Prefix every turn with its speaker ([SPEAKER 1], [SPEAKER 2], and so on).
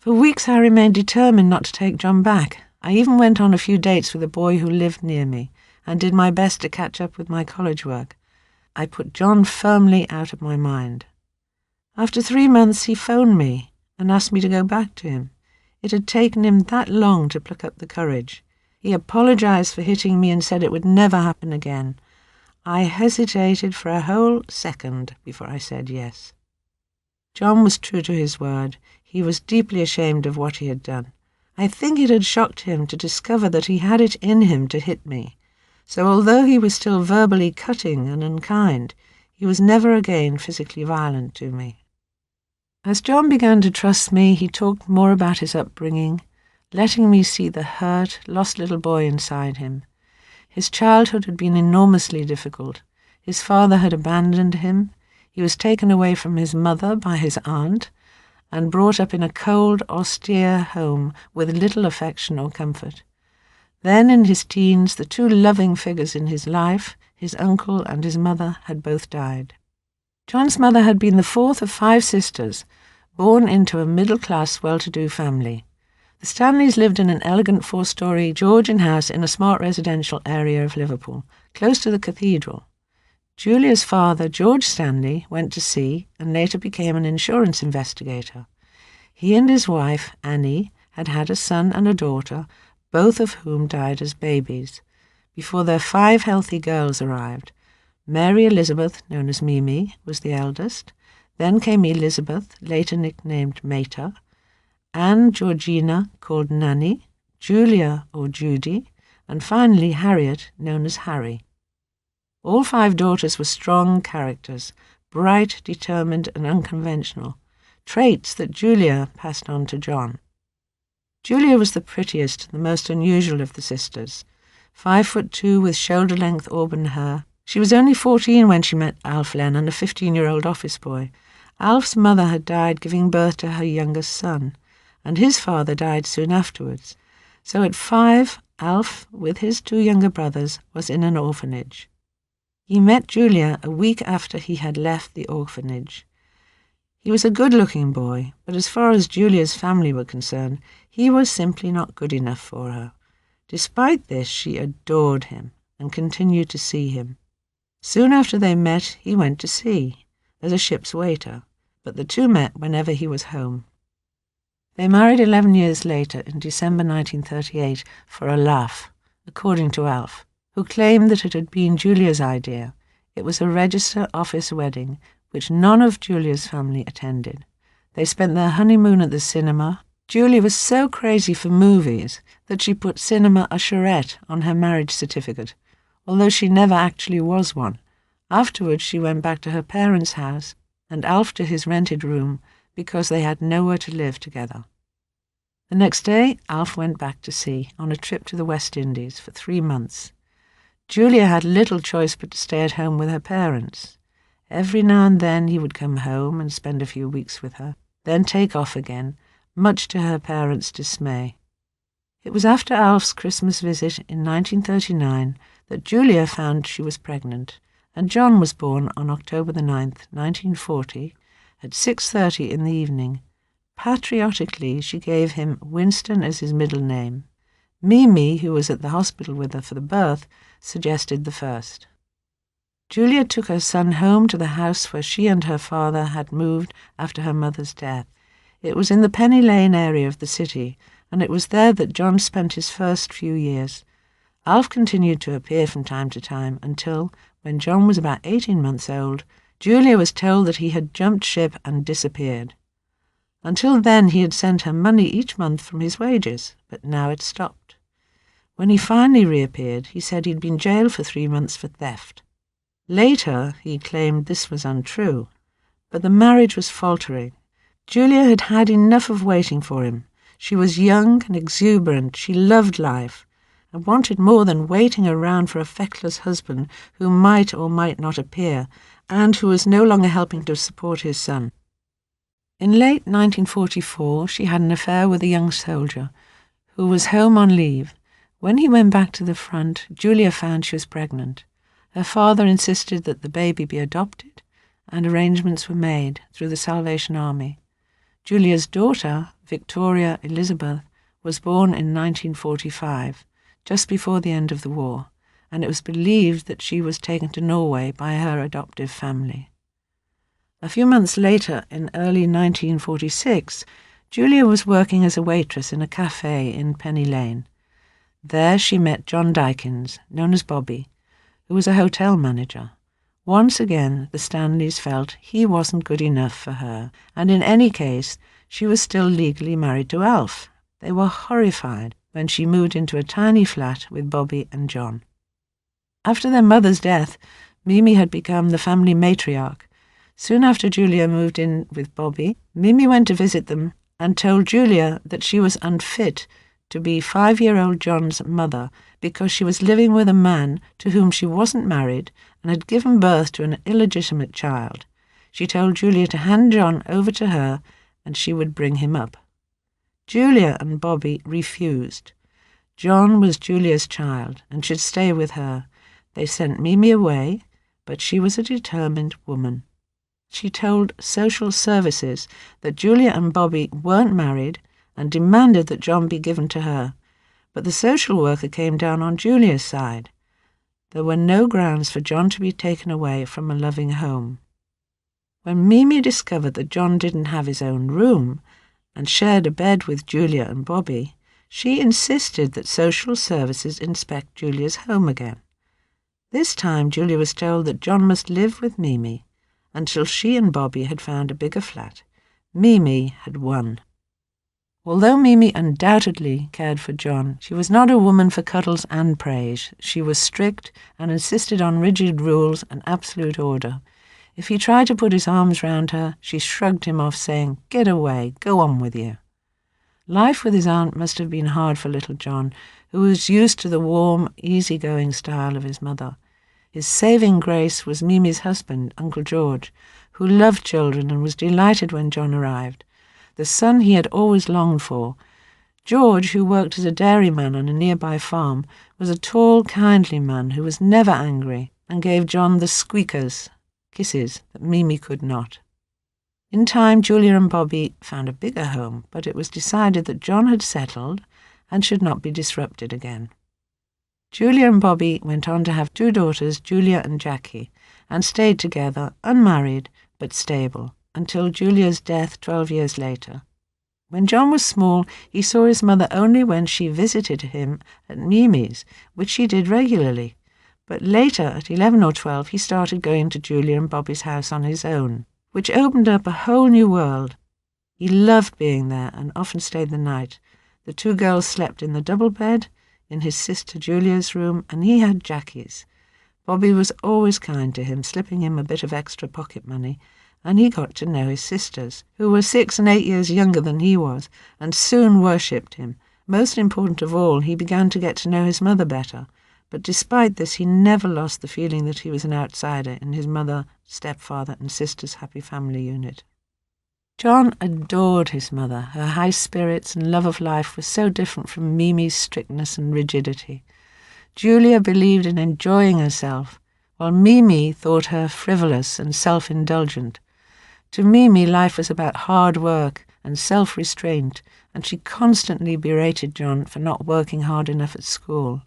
[SPEAKER 1] For weeks I remained determined not to take John back. I even went on a few dates with a boy who lived near me and did my best to catch up with my college work. I put John firmly out of my mind. After 3 months he phoned me and asked me to go back to him. It had taken him that long to pluck up the courage. He apologized for hitting me and said it would never happen again. I hesitated for a whole second before I said yes. John was true to his word. He was deeply ashamed of what he had done. I think it had shocked him to discover that he had it in him to hit me. So although he was still verbally cutting and unkind, he was never again physically violent to me. As John began to trust me, he talked more about his upbringing, letting me see the hurt, lost little boy inside him. His childhood had been enormously difficult. His father had abandoned him. He was taken away from his mother by his aunt and brought up in a cold, austere home with little affection or comfort. Then in his teens, the two loving figures in his life, his uncle and his mother, had both died. John's mother had been the fourth of 5 sisters, born into a middle-class, well-to-do family. The Stanleys lived in an elegant 4-storey Georgian house in a smart residential area of Liverpool, close to the cathedral. Julia's father, George Stanley, went to sea and later became an insurance investigator. He and his wife, Annie, had had a son and a daughter, both of whom died as babies, before their 5 healthy girls arrived. Mary Elizabeth, known as Mimi, was the eldest. Then came Elizabeth, later nicknamed Mater, Anne Georgina, called Nanny, Julia or Judy, and finally Harriet, known as Harry. All 5 daughters were strong characters, bright, determined and unconventional, traits that Julia passed on to John. Julia was the prettiest, the most unusual of the sisters, 5'2" with shoulder-length auburn hair. She was only 14 when she met Alf Lennon, a 15-year-old office boy. Alf's mother had died giving birth to her youngest son, and his father died soon afterwards. So at 5, Alf, with his 2 younger brothers, was in an orphanage. He met Julia a week after he had left the orphanage. He was a good-looking boy, but as far as Julia's family were concerned, he was simply not good enough for her. Despite this, she adored him and continued to see him. Soon after they met, he went to sea as a ship's waiter, but the two met whenever he was home. They married 11 years later in December 1938 for a laugh, according to Alf, who claimed that it had been Julia's idea. It was a register office wedding, which none of Julia's family attended. They spent their honeymoon at the cinema. Julia was so crazy for movies that she put cinema usherette on her marriage certificate, although she never actually was one. Afterwards she went back to her parents' house and Alf to his rented room because they had nowhere to live together. The next day, Alf went back to sea on a trip to the West Indies for 3 months. Julia had little choice but to stay at home with her parents. Every now and then he would come home and spend a few weeks with her, then take off again, much to her parents' dismay. It was after Alf's Christmas visit in 1939 that Julia found she was pregnant, and John was born on October the 9th, 1940, at 6:30 in the evening. Patriotically, she gave him Winston as his middle name. Mimi, who was at the hospital with her for the birth, suggested the first. Julia took her son home to the house where she and her father had moved after her mother's death. It was in the Penny Lane area of the city, and it was there that John spent his first few years. Alf continued to appear from time to time until, when John was about 18 months old, Julia was told that he had jumped ship and disappeared. Until then he had sent her money each month from his wages, but now it stopped. When he finally reappeared, he said he'd been jailed for 3 months for theft. Later, he claimed this was untrue, but the marriage was faltering. Julia had had enough of waiting for him. She was young and exuberant, she loved life, and wanted more than waiting around for a feckless husband who might or might not appear, and who was no longer helping to support his son. In late 1944, she had an affair with a young soldier, who was home on leave. When he went back to the front, Julia found she was pregnant. Her father insisted that the baby be adopted, and arrangements were made through the Salvation Army. Julia's daughter, Victoria Elizabeth, was born in 1945, just before the end of the war, and it was believed that she was taken to Norway by her adoptive family. A few months later, in early 1946, Julia was working as a waitress in a cafe in Penny Lane. There she met John Dykins, known as Bobby, who was a hotel manager. Once again, the Stanleys felt he wasn't good enough for her, and in any case, she was still legally married to Alf. They were horrified when she moved into a tiny flat with Bobby and John. After their mother's death, Mimi had become the family matriarch. Soon after Julia moved in with Bobby, Mimi went to visit them and told Julia that she was unfit to be 5-year-old John's mother because she was living with a man to whom she wasn't married and had given birth to an illegitimate child. She told Julia to hand John over to her and she would bring him up. Julia and Bobby refused. John was Julia's child and should stay with her. They sent Mimi away, but she was a determined woman. She told social services that Julia and Bobby weren't married and demanded that John be given to her, but the social worker came down on Julia's side. There were no grounds for John to be taken away from a loving home. When Mimi discovered that John didn't have his own room and shared a bed with Julia and Bobby, she insisted that social services inspect Julia's home again. This time Julia was told that John must live with Mimi until she and Bobby had found a bigger flat. Mimi had won. Although Mimi undoubtedly cared for John, she was not a woman for cuddles and praise. She was strict and insisted on rigid rules and absolute order. If he tried to put his arms round her, she shrugged him off, saying, "Get away, go on with you." Life with his aunt must have been hard for little John, who was used to the warm, easygoing style of his mother. His saving grace was Mimi's husband, Uncle George, who loved children and was delighted when John arrived, the son he had always longed for. George, who worked as a dairyman on a nearby farm, was a tall, kindly man who was never angry and gave John the squeakers, kisses that Mimi could not. In time, Julia and Bobby found a bigger home, but it was decided that John had settled and should not be disrupted again. Julia and Bobby went on to have 2 daughters, Julia and Jackie, and stayed together, unmarried but stable, until Julia's death 12 years later. When John was small, he saw his mother only when she visited him at Mimi's, which she did regularly. But later, at 11 or 12, he started going to Julia and Bobby's house on his own, which opened up a whole new world. He loved being there and often stayed the night. The 2 girls slept in the double bed, in his sister Julia's room, and he had Jackie's. Bobby was always kind to him, slipping him a bit of extra pocket money, and he got to know his sisters, who were 6 and 8 years younger than he was, and soon worshipped him. Most important of all, he began to get to know his mother better, but despite this he never lost the feeling that he was an outsider in his mother, stepfather and sister's happy family unit. John adored his mother. Her high spirits and love of life were so different from Mimi's strictness and rigidity. Julia believed in enjoying herself, while Mimi thought her frivolous and self-indulgent. To Mimi, life was about hard work and self-restraint, and she constantly berated John for not working hard enough at school.